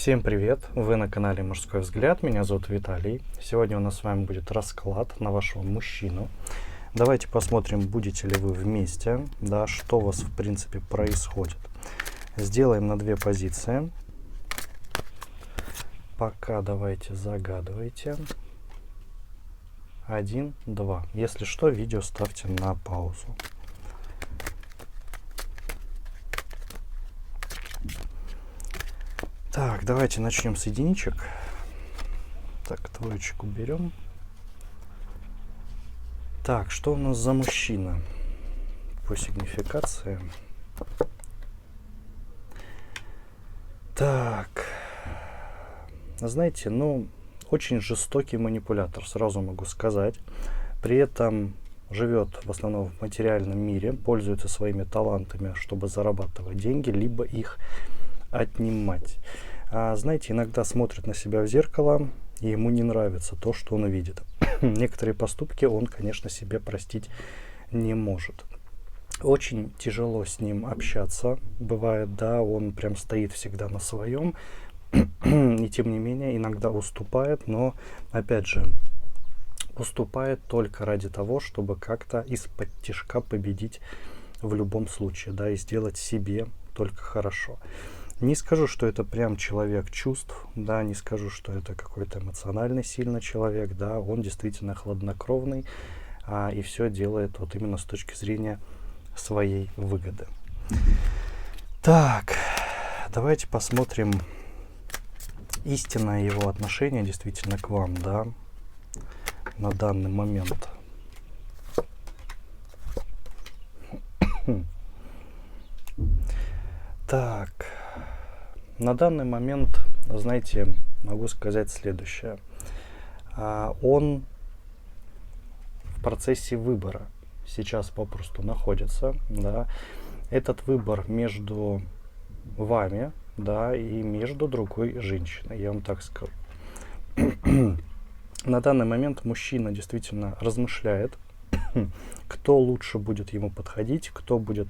Всем привет! Вы на канале Мужской взгляд. Меня зовут Виталий. Сегодня у нас с вами будет расклад на вашего мужчину. Давайте посмотрим, будете ли вы вместе, да, что у вас в принципе происходит. Сделаем на две позиции. Пока давайте загадывайте. 1, 2. Если что, видео ставьте на паузу. Так, давайте начнем с единичек. Так, двоечку берем. Так, что у нас за мужчина по сигнификации? Так, знаете, очень жестокий манипулятор, сразу могу сказать. При этом живет в основном в материальном мире, пользуется своими талантами, чтобы зарабатывать деньги, либо их отнимать. Знаете, иногда смотрит на себя в зеркало, и ему не нравится то, что он видит. Некоторые поступки он, конечно, себе простить не может. Очень тяжело с ним общаться. Бывает, да, он прям стоит всегда на своем, и тем не менее иногда уступает, но, опять же, уступает только ради того, чтобы как-то из-под тишка победить в любом случае, да, и сделать себе только хорошо. Не скажу, что это прям человек чувств, да, не скажу, что это какой-то эмоциональный сильный человек, да, он действительно хладнокровный, и все делает вот именно с точки зрения своей выгоды. Так, давайте посмотрим истинное его отношение действительно к вам, да, на данный момент. Так, на данный момент, знаете, могу сказать следующее. Он в процессе выбора сейчас попросту находится, да. Этот выбор между вами, да, и между другой женщиной, я вам так скажу. На данный момент мужчина действительно размышляет, кто лучше будет ему подходить, кто будет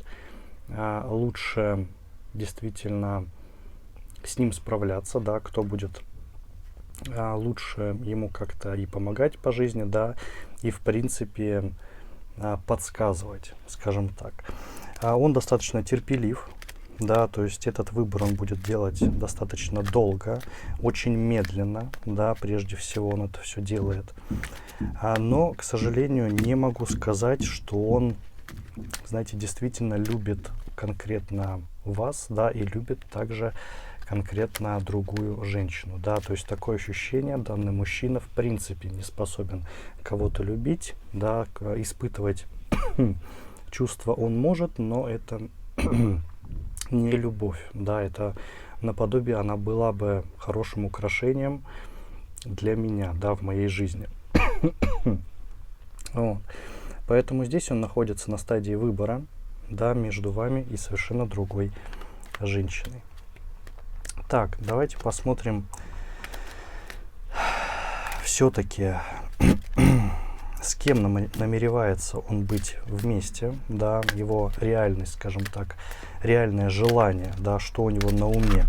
лучше действительно с ним справляться, да, кто будет лучше ему как-то и помогать по жизни, да, и в принципе подсказывать, скажем так. Он достаточно терпелив, да, то есть этот выбор он будет делать достаточно долго, очень медленно, да, прежде всего он это все делает. Но, к сожалению, не могу сказать, что он, знаете, действительно любит конкретно вас, да, и любит также конкретно другую женщину, да, то есть такое ощущение, данный мужчина в принципе не способен кого-то любить, да, испытывать чувства он может, но это не любовь, да, это наподобие, она была бы хорошим украшением для меня, да, в моей жизни. Вот. Поэтому здесь он находится на стадии выбора, да, между вами и совершенно другой женщиной. Так, давайте посмотрим все-таки, с кем намеревается он быть вместе, да, его реальность, скажем так, реальное желание, да, что у него на уме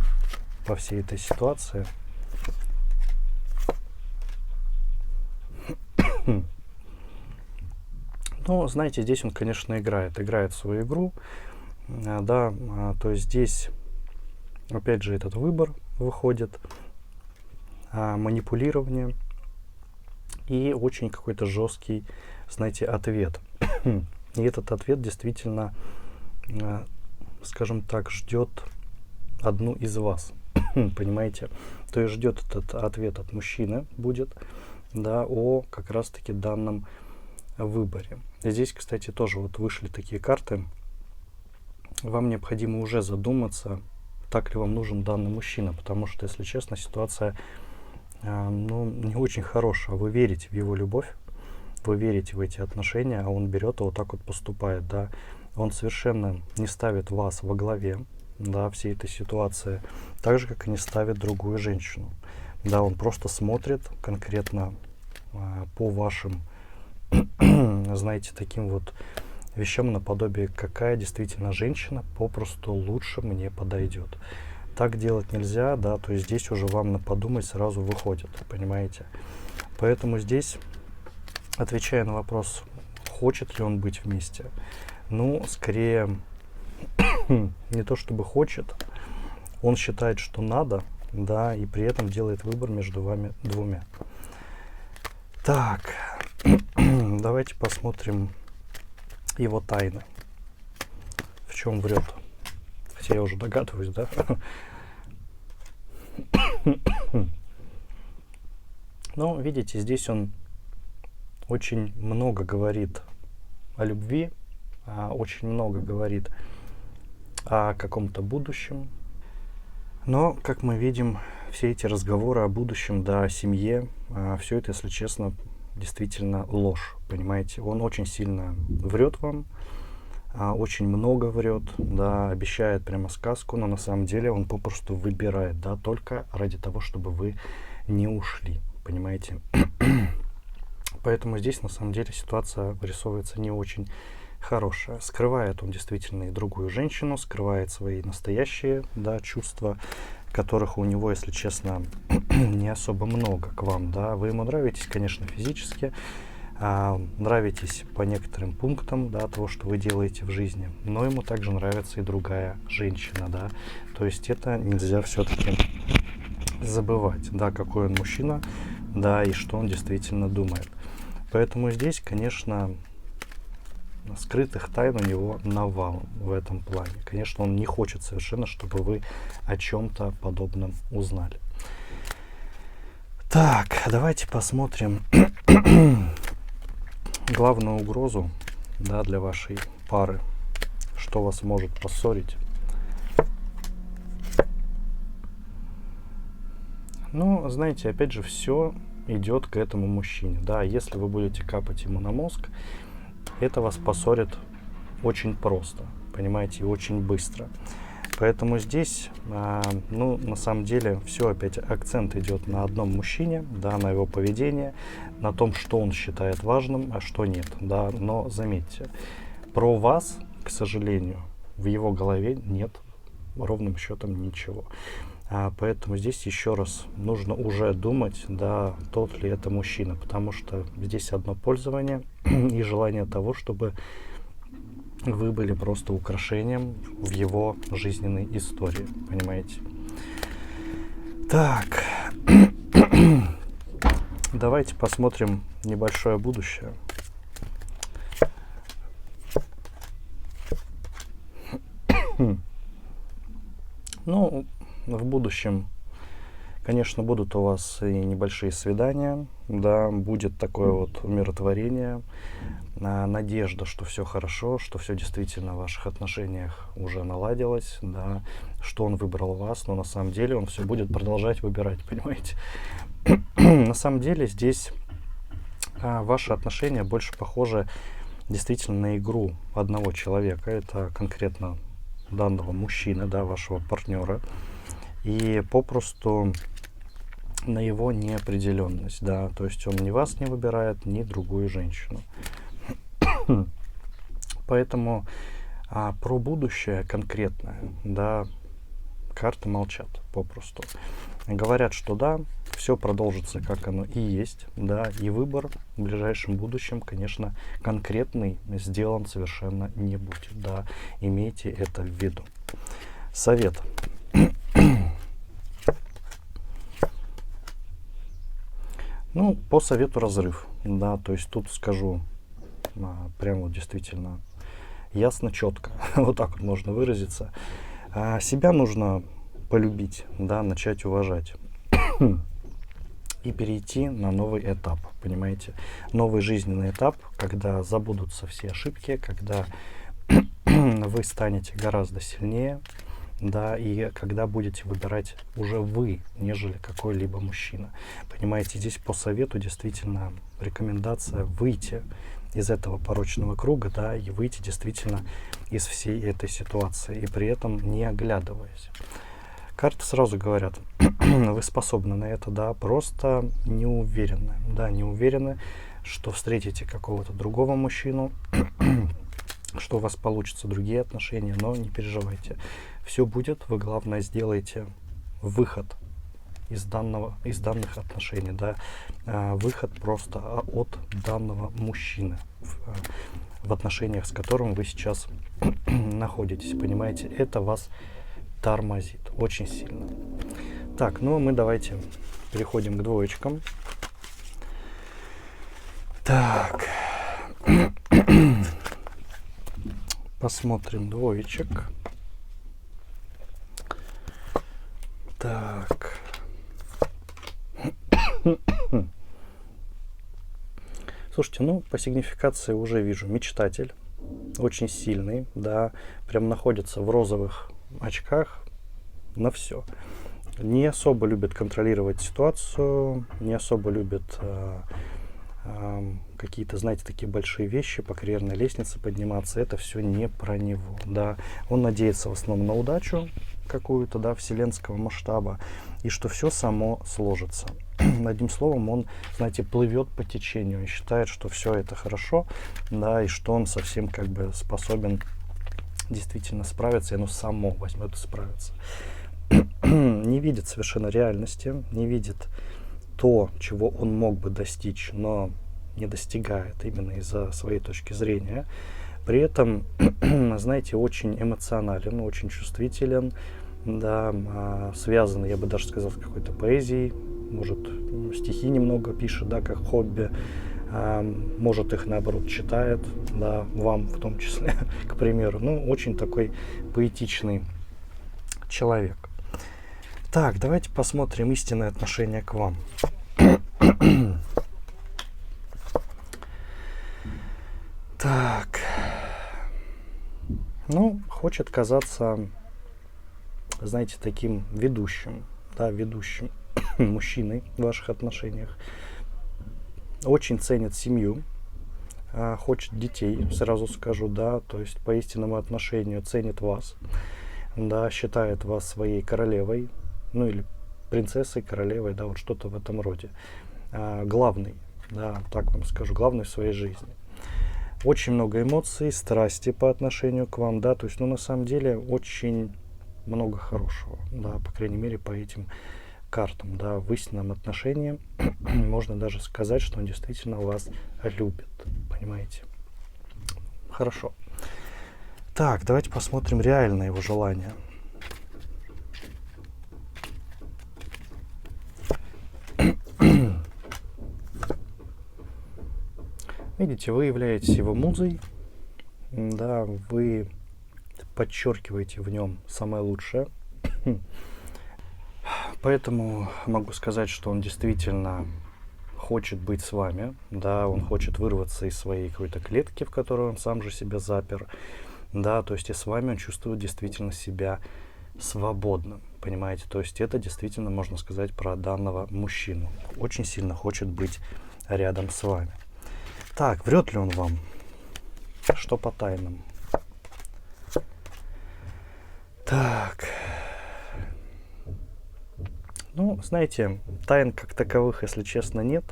по всей этой ситуации. Ну, знаете, здесь он, конечно, играет свою игру, да, то есть здесь, опять же, этот выбор выходит, манипулирование и очень какой-то жесткий, знаете, ответ. И этот ответ действительно, скажем так, ждет одну из вас, понимаете? То есть ждет этот ответ от мужчины будет, да, о как раз-таки данном выборе. Здесь, кстати, тоже вот вышли такие карты. Вам необходимо уже задуматься, так ли вам нужен данный мужчина, потому что, если честно, ситуация не очень хорошая. Вы верите в его любовь, вы верите в эти отношения, а он берет и вот так вот поступает, да. Он совершенно не ставит вас во главе, да, всей этой ситуации, так же, как и не ставит другую женщину. Да, он просто смотрит конкретно по вашим, знаете, таким вот вещам наподобие, какая действительно женщина попросту лучше мне подойдет. Так делать нельзя, да, то есть здесь уже вам на подумать сразу выходит, понимаете? Поэтому здесь, отвечая на вопрос, хочет ли он быть вместе, ну, скорее, не то чтобы хочет, он считает, что надо, да, и при этом делает выбор между вами двумя. Так, давайте посмотрим его тайны. В чем врет? Хотя я уже догадываюсь, да? Но, видите, здесь он очень много говорит о любви, очень много говорит о каком-то будущем. Но, как мы видим, все эти разговоры о будущем, да, о семье, все это, если честно, действительно ложь, понимаете? Он очень сильно врет вам, очень много врет, да, обещает прямо сказку, но на самом деле он попросту выбирает, да, только ради того, чтобы вы не ушли, понимаете? Поэтому здесь на самом деле ситуация вырисовывается не очень хорошая. Скрывает он действительно и другую женщину, скрывает свои настоящие, да, чувства, которых у него, если честно, не особо много к вам, да. Вы ему нравитесь, конечно, физически, нравитесь по некоторым пунктам, да, того, что вы делаете в жизни, но ему также нравится и другая женщина, да. То есть это нельзя все-таки забывать, да, какой он мужчина, да, и что он действительно думает. Поэтому здесь, конечно, скрытых тайн у него навалом в этом плане. Конечно, он не хочет совершенно, чтобы вы о чем-то подобном узнали. Так, давайте посмотрим главную угрозу, да, для вашей пары. Что вас может поссорить? Ну, знаете, опять же, все идет к этому мужчине. Да, если вы будете капать ему на мозг, это вас поссорит очень просто, понимаете, и очень быстро. Поэтому здесь, ну, на самом деле, все опять акцент идет на одном мужчине, да, на его поведение, на том, что он считает важным, а что нет, да. Но заметьте, про вас, к сожалению, в его голове нет ровным счетом ничего. Поэтому здесь еще раз нужно уже думать, да, тот ли это мужчина, потому что здесь одно пользование и желание того, чтобы вы были просто украшением в его жизненной истории, понимаете? Так, давайте посмотрим небольшое будущее. Ну, в будущем, конечно, будут у вас и небольшие свидания, да, будет такое вот умиротворение, надежда, что все хорошо, что все действительно в ваших отношениях уже наладилось, да, что он выбрал вас, но на самом деле он все будет продолжать выбирать, понимаете? На самом деле здесь ваши отношения больше похожи действительно на игру одного человека, это конкретно данного мужчины, да, вашего партнера, и попросту на его неопределенность, да, то есть он ни вас не выбирает, ни другую женщину. Поэтому про будущее конкретное, да, карты молчат попросту. Говорят, что да, все продолжится, как оно и есть, да, и выбор в ближайшем будущем, конечно, конкретный сделан совершенно не будет, да, имейте это в виду. Совет. Ну, по совету разрыв, да, то есть тут скажу прямо вот действительно ясно, четко, вот так вот можно выразиться. Себя нужно полюбить, да, начать уважать и перейти на новый этап, понимаете, новый жизненный этап, когда забудутся все ошибки, когда вы станете гораздо сильнее, да, и когда будете выбирать уже вы, нежели какой-либо мужчина. Понимаете, здесь по совету действительно рекомендация выйти из этого порочного круга, да, и выйти действительно из всей этой ситуации, и при этом не оглядываясь. Карты сразу говорят, вы способны на это, да, просто не уверены, что встретите какого-то другого мужчину, что у вас получатся другие отношения, но не переживайте. Все будет, вы главное сделаете выход из данных отношений, да, выход просто от данного мужчины, в отношениях, с которым вы сейчас находитесь, понимаете, это вас тормозит очень сильно. Так, ну мы давайте переходим к двоечкам. Так, посмотрим двоечек. Так. Слушайте, ну, по сигнификации уже вижу мечтатель, очень сильный, да, прям находится в розовых очках на все. Не особо любит контролировать ситуацию, не особо любит какие-то, знаете, такие большие вещи, по карьерной лестнице подниматься, это все не про него, да. Он надеется в основном на удачу какую-то, да, вселенского масштаба, и что все само сложится. Одним словом, он, знаете, плывет по течению и считает, что все это хорошо, да, и что он совсем как бы способен действительно справиться, и оно само возьмет и справится. Не видит совершенно реальности, не видит то, чего он мог бы достичь, но не достигает именно из-за своей точки зрения. При этом, знаете, очень эмоционален, очень чувствителен, да, связан, я бы даже сказал, с какой-то поэзией, может, стихи немного пишет, да, как хобби, может, их, наоборот, читает, да, вам в том числе, к примеру. Ну, очень такой поэтичный человек. Так, давайте посмотрим истинное отношение к вам. Так. Ну, хочет казаться, знаете, таким ведущим, да, ведущим мужчиной в ваших отношениях. Очень ценит семью, хочет детей, сразу скажу, да, то есть по истинному отношению ценит вас, да, считает вас своей королевой, ну или принцессой, королевой, да, вот что-то в этом роде. Главный, да, так вам скажу, главный в своей жизни. Очень много эмоций, страсти по отношению к вам, да, то есть, ну, на самом деле, очень много хорошего, да, по крайней мере, по этим картам, да, в истинном отношении можно даже сказать, что он действительно вас любит, понимаете? Хорошо. Так, давайте посмотрим реально его желания. Видите, вы являетесь его музой, да, вы подчеркиваете в нем самое лучшее. Поэтому могу сказать, что он действительно хочет быть с вами, да, он хочет вырваться из своей какой-то клетки, в которую он сам же себя запер, да, то есть и с вами он чувствует действительно себя свободным, понимаете, то есть это действительно можно сказать про данного мужчину, очень сильно хочет быть рядом с вами. Так, врет ли он вам? Что по тайнам? Так. Ну, знаете, тайн как таковых, если честно, нет.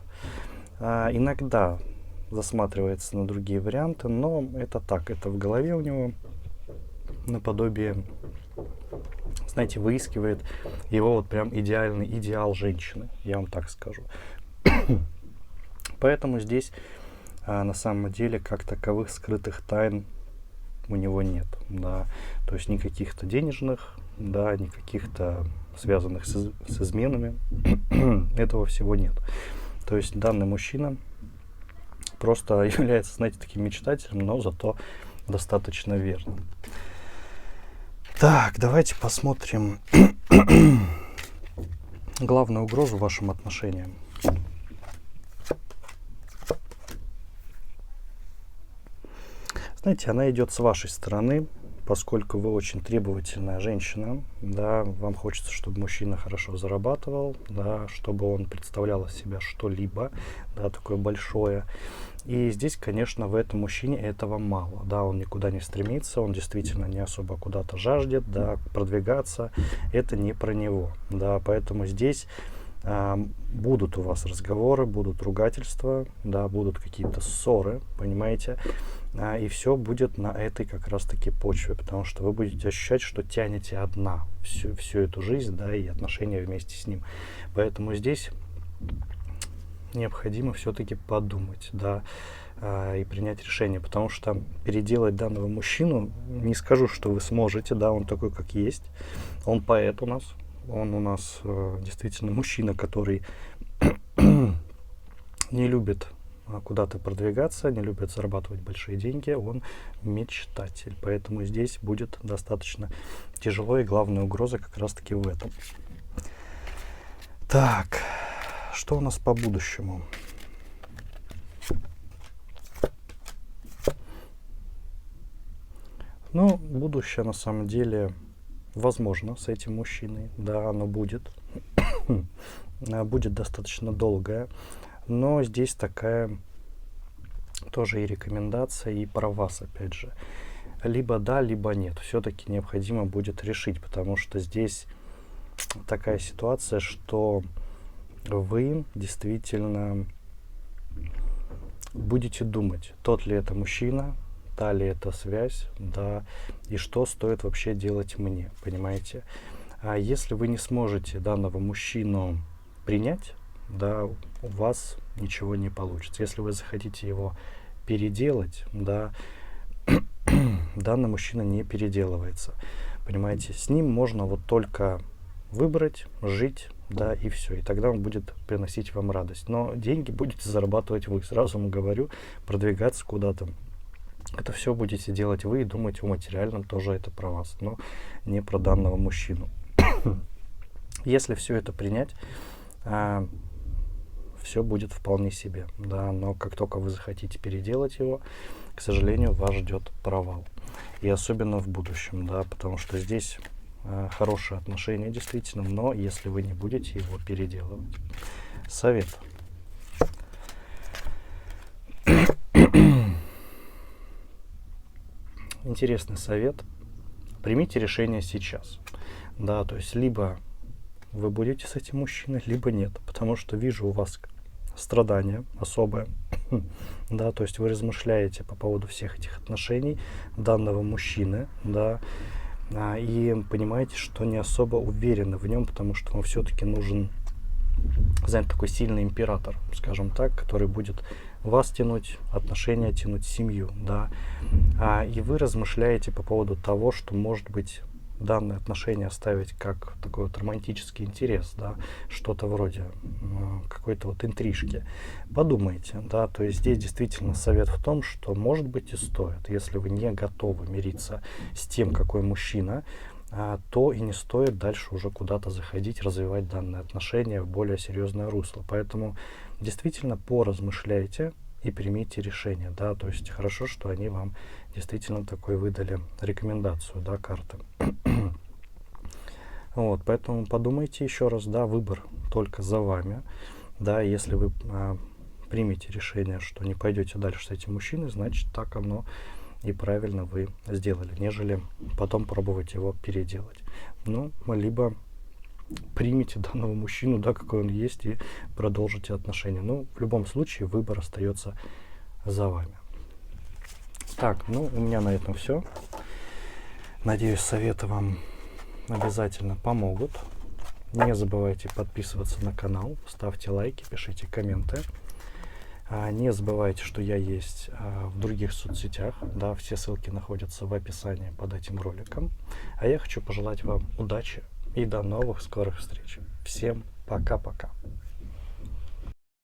Иногда засматривается на другие варианты, но это так, это в голове у него наподобие, знаете, выискивает его вот прям идеальный идеал женщины, я вам так скажу. Поэтому здесь на самом деле как таковых скрытых тайн у него нет, да, то есть ни каких-то денежных, да, ни каких-то связанных с изменами, этого всего нет. То есть данный мужчина просто является, знаете, таким мечтателем, но зато достаточно верным. Так, давайте посмотрим главную угрозу вашим отношениям. Знаете, она идет с вашей стороны, поскольку вы очень требовательная женщина, да, вам хочется, чтобы мужчина хорошо зарабатывал, да, чтобы он представлял из себя что-либо, да, такое большое. И здесь, конечно, в этом мужчине этого мало, да, он никуда не стремится, он действительно не особо куда-то жаждет, да, продвигаться, это не про него, да, поэтому здесь Будут у вас разговоры, будут ругательства, да, будут какие-то ссоры, понимаете, и все будет на этой как раз-таки почве, потому что вы будете ощущать, что тянете одна всю эту жизнь, да, и отношения вместе с ним. Поэтому здесь необходимо все-таки подумать, да, и принять решение, потому что переделать данного мужчину, не скажу, что вы сможете, да, он такой, как есть, он поэт у нас, он у нас действительно мужчина, который не любит куда-то продвигаться, не любит зарабатывать большие деньги, он мечтатель, поэтому здесь будет достаточно тяжело, и главная угроза как раз-таки в этом. Так, что у нас по будущему? Ну, будущее на самом деле возможно с этим мужчиной, да, оно будет, будет достаточно долгое, но здесь такая тоже и рекомендация, и про вас, опять же. Либо да, либо нет. Все-таки необходимо будет решить, потому что здесь такая ситуация, что вы действительно будете думать, тот ли это мужчина, та ли это связь, да, и что стоит вообще делать мне, понимаете? А если вы не сможете данного мужчину принять, да, у вас ничего не получится. Если вы захотите его переделать, да, данный мужчина не переделывается, понимаете? С ним можно вот только выбрать, жить, да, и все. И тогда он будет приносить вам радость. Но деньги будете зарабатывать вы. Сразу вам говорю, продвигаться куда-то. Это все будете делать вы и думать о материальном, тоже это про вас, но не про данного мужчину. Если все это принять, все будет вполне себе, да, но как только вы захотите переделать его, к сожалению, вас ждет провал. И особенно в будущем, да, потому что здесь хорошие отношения действительно, но если вы не будете его переделывать. Совет. Интересный совет. Примите решение сейчас. Да, то есть либо вы будете с этим мужчиной, либо нет. Потому что вижу у вас страдание особое. Да, то есть вы размышляете по поводу всех этих отношений данного мужчины, да, и понимаете, что не особо уверены в нем, потому что вам все-таки нужен, знаете, такой сильный император, скажем так, который будет вас тянуть, отношения тянуть, семью, да, и вы размышляете по поводу того, что, может быть, данные отношения оставить как такой вот романтический интерес, да, что-то вроде какой-то вот интрижки. Подумайте, да, то есть здесь действительно совет в том, что, может быть, и стоит, если вы не готовы мириться с тем, какой мужчина, то и не стоит дальше уже куда-то заходить, развивать данные отношения в более серьезное русло. Поэтому действительно поразмышляйте и примите решение, да, то есть хорошо, что они вам действительно такой выдали рекомендацию, да, карты. Вот, поэтому подумайте еще раз, да, выбор только за вами, да, если вы примете решение, что не пойдете дальше с этим мужчиной, значит, так оно и правильно вы сделали, нежели потом пробовать его переделать. Ну, либо примите данного мужчину, да, какой он есть, и продолжите отношения. Ну, в любом случае, выбор остается за вами. Так, ну, у меня на этом все. Надеюсь, советы вам обязательно помогут. Не забывайте подписываться на канал, ставьте лайки, пишите комменты. Не забывайте, что я есть в других соцсетях, да, все ссылки находятся в описании под этим роликом. А я хочу пожелать вам удачи и до новых скорых встреч. Всем пока-пока.